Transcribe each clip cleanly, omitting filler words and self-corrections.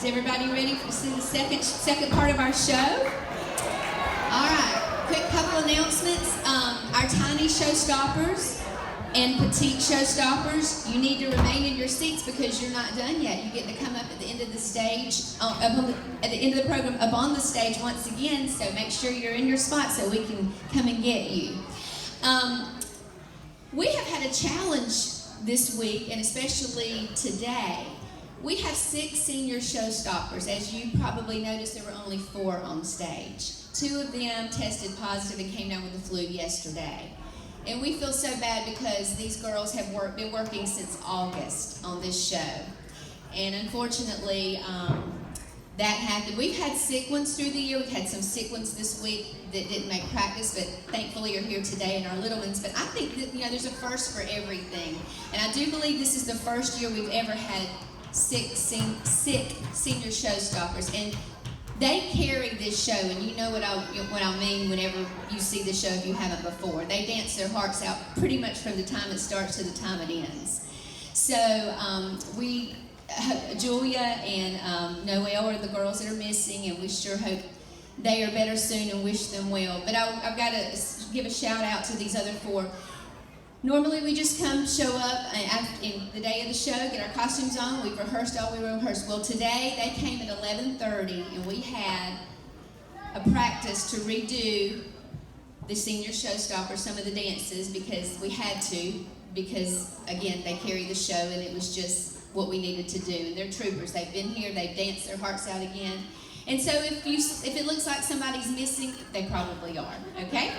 Is everybody ready to see the second part of our show? All right, quick couple announcements. Our tiny showstoppers and petite showstoppers, you need to remain in your seats because you're not done yet. You get to come up at the end of the stage, at the end of the program, up on the stage once again, so make sure you're in your spot so we can come and get you. We have had a challenge this week, and especially today. We have 6 senior showstoppers. As you probably noticed, there were only 4 on stage. 2 of them tested positive and came down with the flu yesterday. And we feel so bad because these girls have been working since August on this show. And unfortunately, that happened. We've had sick ones through the year. We've had some sick ones this week that didn't make practice, but thankfully are here today and our little ones. But I think that, there's a first for everything. And I do believe this is the first year we've ever had sick senior showstoppers. And they carry this show, and you know what I mean whenever you see the show if you haven't before. They dance their hearts out pretty much from the time it starts to the time it ends. So Julia and Noelle are the girls that are missing, and we sure hope they are better soon and wish them well. But I've got to give a shout out to these other 4. Normally we just come, show up in the day of the show, get our costumes on, we've rehearsed all we rehearsed. Well, today they came at 11:30 and we had a practice to redo the senior showstopper, some of the dances, because we had to, because again, they carry the show and it was just what we needed to do. And they're troopers, they've been here, they've danced their hearts out again. And so if it looks like somebody's missing, they probably are, okay?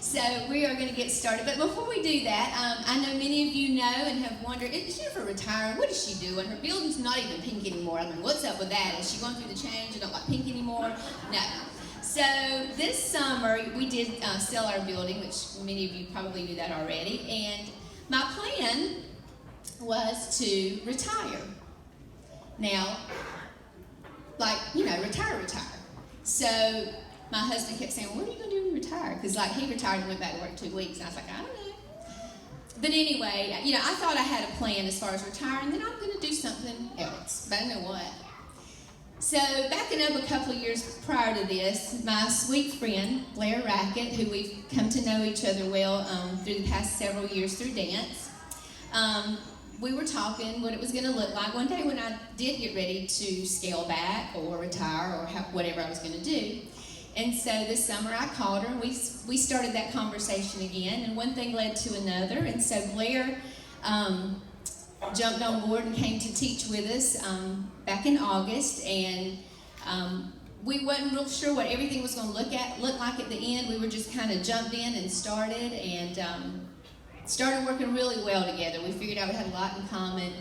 So we are going to get started. But before we do that, I know many of you know and have wondered, is Jennifer retiring? What is she doing? Her building's not even pink anymore. I mean, what's up with that? Is she going through the change and don't like pink anymore? No. So this summer, we did sell our building, which many of you probably knew that already. And my plan was to retire. Now, retire. So my husband kept saying, well, what are you going to do when you retire? Because he retired and went back to work 2 weeks. And I was like, I don't know. But anyway, I thought I had a plan as far as retiring. Then I'm going to do something else. But I don't know what. So backing up a couple of years prior to this, my sweet friend, Blair Rackett, who we've come to know each other well through the past several years through dance, we were talking what it was going to look like one day when I did get ready to scale back or retire or whatever I was going to do. And so this summer I called her and we started that conversation again, and one thing led to another. And so Blair jumped on board and came to teach with us back in August, and we wasn't real sure what everything was going to look like at the end. We were just kind of jumped in and started, and started working really well together. We figured out we had a lot in common.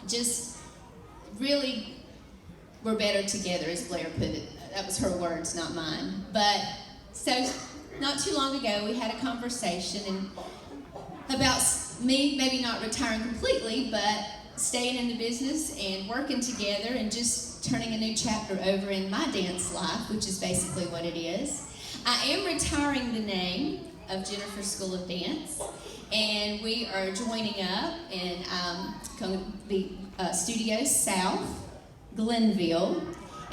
Just really, we're better together, as Blair put it. That was her words, not mine. But so not too long ago, we had a conversation about me maybe not retiring completely, but staying in the business and working together and just turning a new chapter over in my dance life, which is basically what it is. I am retiring the name of Jennifer School of Dance, and we are joining up in the Studio South, Glenville.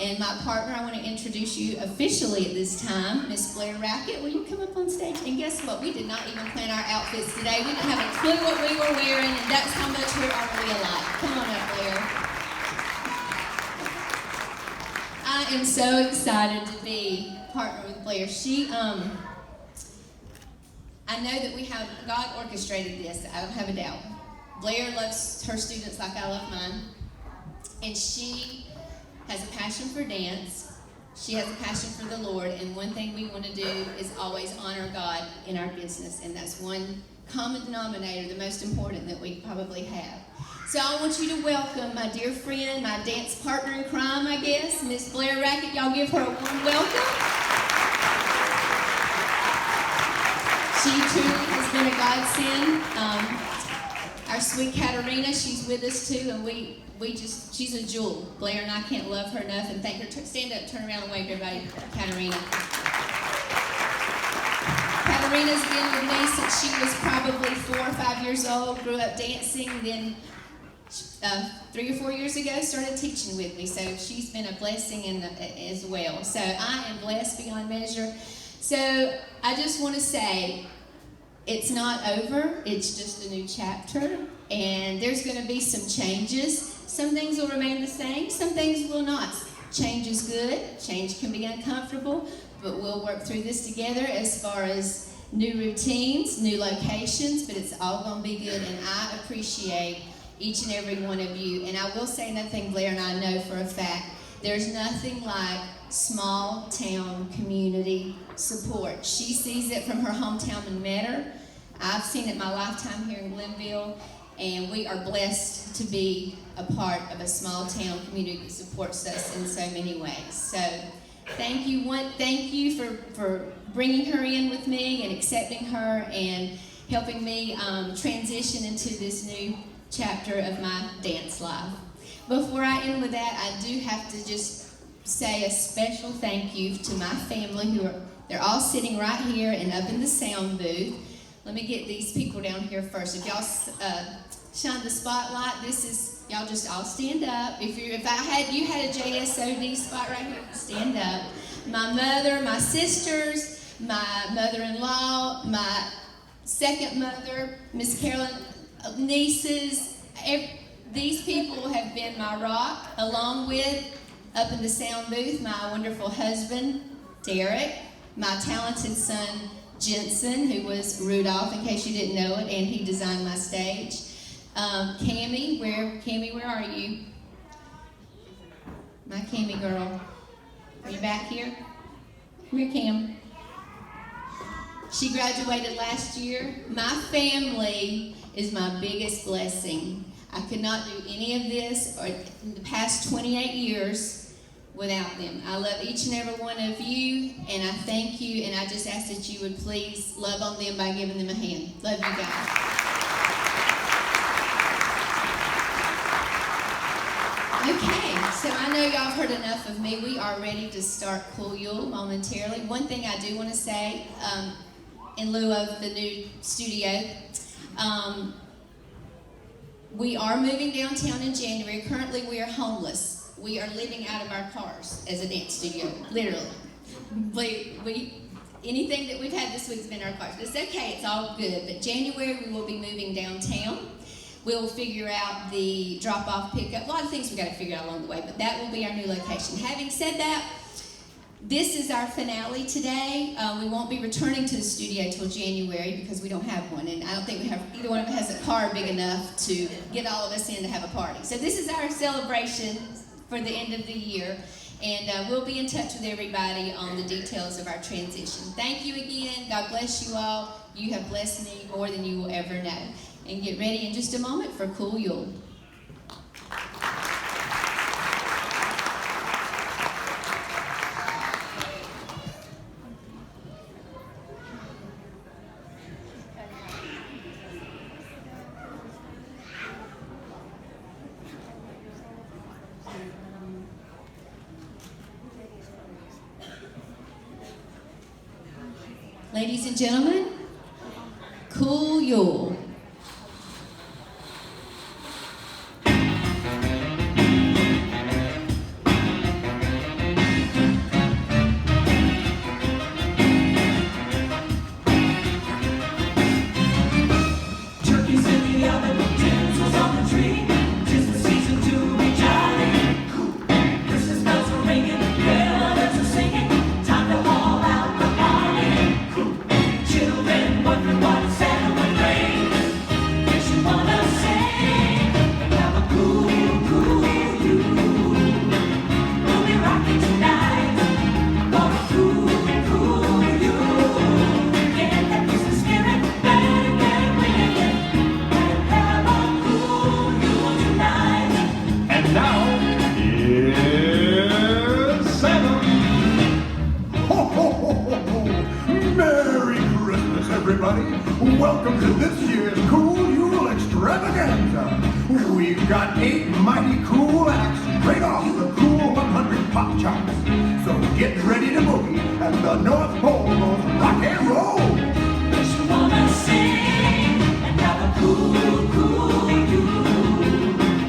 And my partner, I want to introduce you officially at this time, Miss Blair Rackett. Will you come up on stage? And guess what? We did not even plan our outfits today. We didn't have a clue what we were wearing, and that's how much we're already alike. Come on up, Blair. I am so excited to be partnered with Blair. I know that God orchestrated this. I don't have a doubt. Blair loves her students like I love mine, and she has a passion for dance. She has a passion for the Lord, and one thing we want to do is always honor God in our business, and that's one common denominator, the most important that we probably have. So I want you to welcome my dear friend, my dance partner in crime, I guess, Miss Blair Rackett. Y'all give her a warm welcome. She truly has been a godsend. Our sweet Katarina, she's with us too, and she's a jewel. Blair and I can't love her enough and thank her. Stand up, turn around and wave to everybody, Katarina. Katarina's been with me since she was probably 4 or 5 years old, grew up dancing, then 3 or 4 years ago started teaching with me, so she's been a blessing as well. So I am blessed beyond measure. So I just want to say, it's not over, it's just a new chapter, and there's going to be some changes. Some things will remain the same, some things will not. Change is good, change can be uncomfortable, but we'll work through this together as far as new routines, new locations, but it's all going to be good, and I appreciate each and every one of you. And I will say nothing, Blair and I know for a fact, there's nothing like small town community support. She sees it from her hometown in Metter. I've seen it my lifetime here in Glenville, and we are blessed to be a part of a small town community that supports us in so many ways. So thank you for bringing her in with me and accepting her and helping me transition into this new chapter of my dance life. Before I end with that, I do have to just say a special thank you to my family they're all sitting right here and up in the sound booth. Let me get these people down here first. If y'all shine the spotlight, y'all just all stand up. If you had a JSOD spot right here, stand up. My mother, my sisters, my mother-in-law, my second mother, Miss Carolyn, nieces, these people have been my rock, along with, up in the sound booth, my wonderful husband, Derek, my talented son, Jensen, who was Rudolph, in case you didn't know it, and he designed my stage. Cammie, where are you? My Cammie girl. Are you back here? Come here, Cam. She graduated last year. My family is my biggest blessing. I could not do any of this in the past 28 years without them. I love each and every one of you, and I thank you, and I just ask that you would please love on them by giving them a hand. Love you guys. Okay, so I know y'all have heard enough of me. We are ready to start Cool Yule momentarily. One thing I do want to say, in lieu of the new studio, we are moving downtown in January. Currently, we are homeless. We are living out of our cars as a dance studio, literally. Anything that we've had this week has been our cars. But it's okay, it's all good. But January, we will be moving downtown. We'll figure out the drop-off, pickup. A lot of things we've got to figure out along the way, but that will be our new location. Having said that, this is our finale today. We won't be returning to the studio till January because we don't have one, and I don't think either one of us has a car big enough to get all of us in to have a party. So this is our celebration for the end of the year, and we'll be in touch with everybody on the details of our transition. Thank you again. God bless you all. You have blessed me more than you will ever know. And get ready in just a moment for Cool Yule. Ladies and gentlemen, Cool Yule. Welcome to this year's Cool Yule Extravaganza. We've got 8 mighty cool acts straight off the Cool 100 pop charts. So get ready to boogie as the North Pole goes rock and roll. Just wanna sing and have a cool, cool Yule.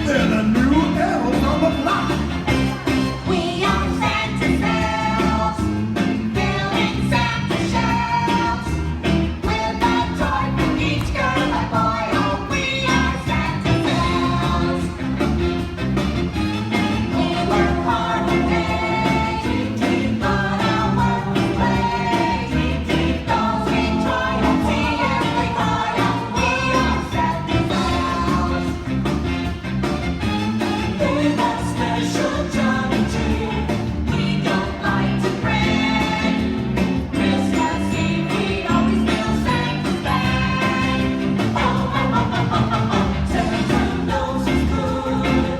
They're the new elves on the block. We are Santa's elves, filling Santa shelves with a toy for each girl and boy. Oh, we are Santa's elves. We work hard all day, but our work we play. Those we try to see as we cry. Oh, we are Santa's elves. With a special Johnny tree, we don't like to brag. Christmas Eve, we always feel Santa's bag. Oh, oh, oh, oh, oh, oh, oh. Santa knows he's good.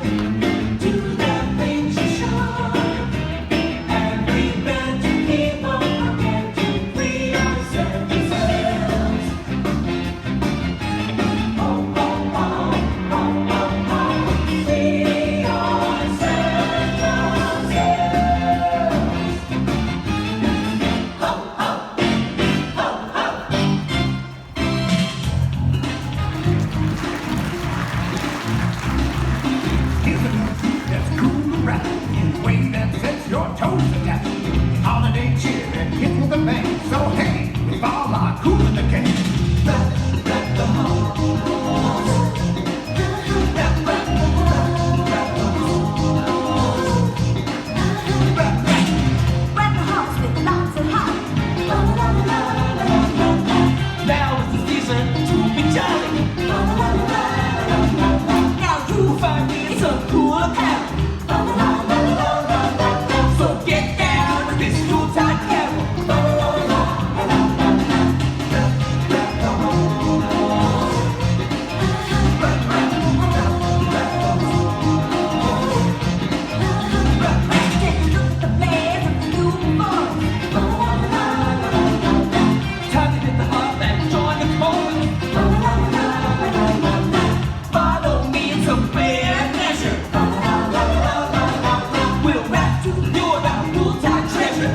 Do the things you should. And we bet to keep on forgetting we are Santa's elves. Oh, oh, oh, oh, oh, oh. We are Santa's elves. Ho, ho, ho, ho. Here's a new truth that's cool to rap in a way that sets your toes to tap. Holiday cheer and hit with a bang. So hey, we've all are cool in the game. Wrap the halls. Wrap the halls with lots of heart. Now is the season to be jolly. Now you find me some cool apparel. So get down with this Yuletide carol. Take a look at the blaze of the new morn. Time to hit the hub and join the chorus. Follow me in some fair pleasure. We'll rap to you about Yuletide treasure.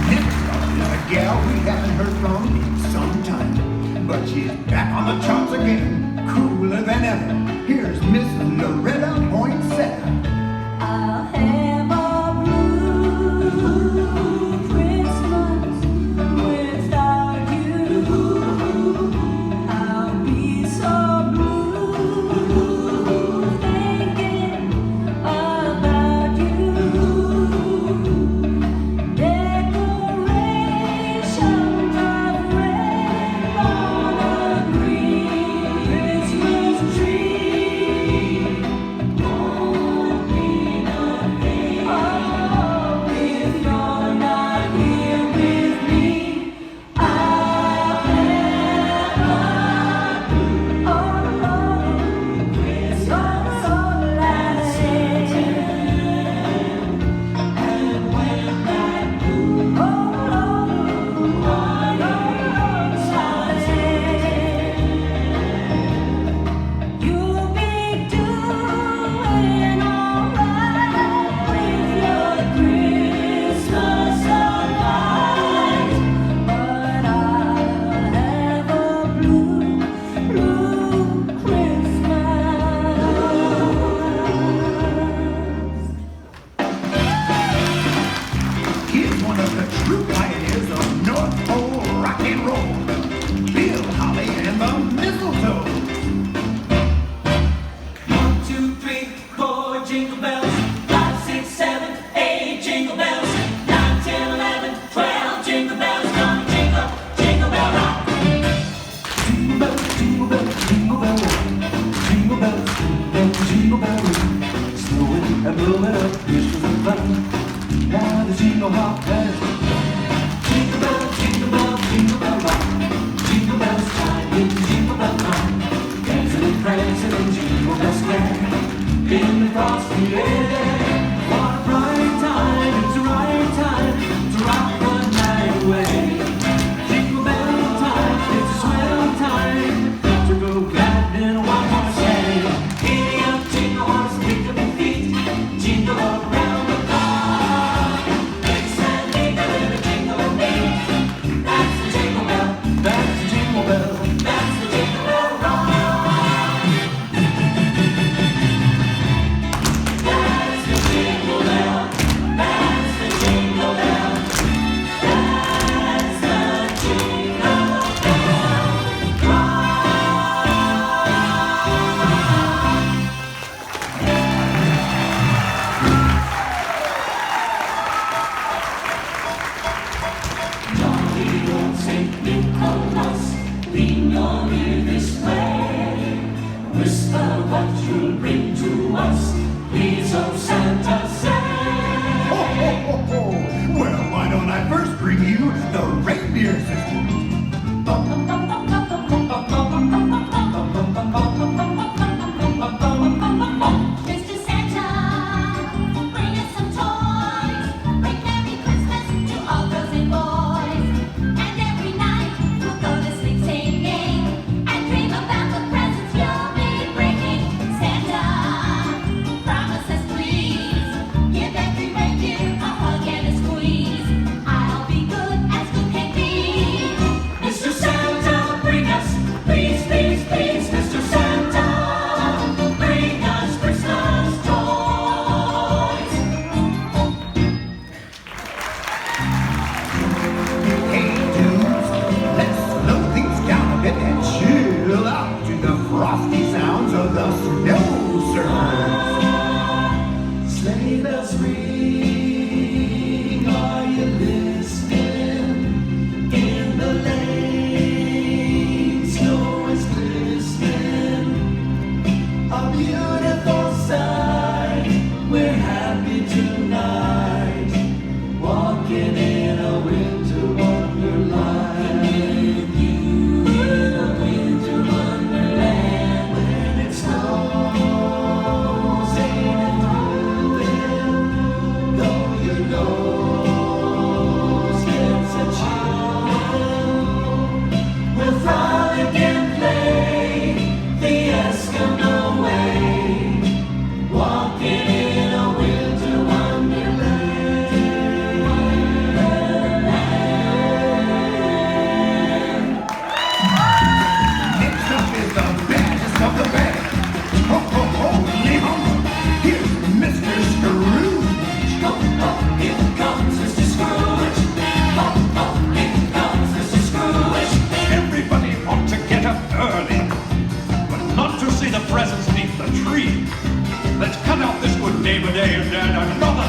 Next up is a gal we haven't heard from in some time, but she's back on the charts again, cooler than ever. Here's Miss Loretta Poinsettia. I'll have a blue Christmas without you. I'll be so blue thinking about you. Decorations of red on a green Christmas tree won't mean a thing. Oh, if you're not here with me, I'll have a blue Christmas all lasting. And when that blue you'll be doing alright with your Christmas supplies. But I'll have a blue Christmas. Here's one of the true pioneers of North Pole rock and roll, Bill Holly and the Mistletoe. 1, 2, 3, 4, jingle bells. 5, 6, 7, 8, jingle bells. 9, 10, 11, 12, jingle bells. Gonna jingle, jingle bell rock. Jingle bells, jingle bells, jingle bell rock. Jingle bells, jingle bells. Snowing and blowing up, bushels of fun. Now the jingle hop has begun. Jingle bell, jingle bell, jingle bell rock. Jingle bells chime in jingle bell time. Dancing and prancing in jingle bell square. In the frosty air. What a bright time, it's a right time to rock the night away. Jingle bell time, it's a swell time to go glad in a one horse sleigh. Giddy up, sirs. Sleigh bells ring, are you listening? In the lane, snow is glistening. A beautiful sight, we're happy tonight, walking in a winter wonderland. In a winter wonderland, when it snows, ain't it thrilling? Though your nose gets a chill, we'll frolic and play the Eskimo way, walking in a winter wonderland. Next up is the baddest of the band. Ho, ho, ho, yum. Here's Mr. Scrooge. Ho, ho, here comes Mr. Scrooge. Ho, ho, here comes Mr. Scrooge. Everybody ought to get up early, but not to see the presents beneath the tree. Let's cut out this good neighbor day and add another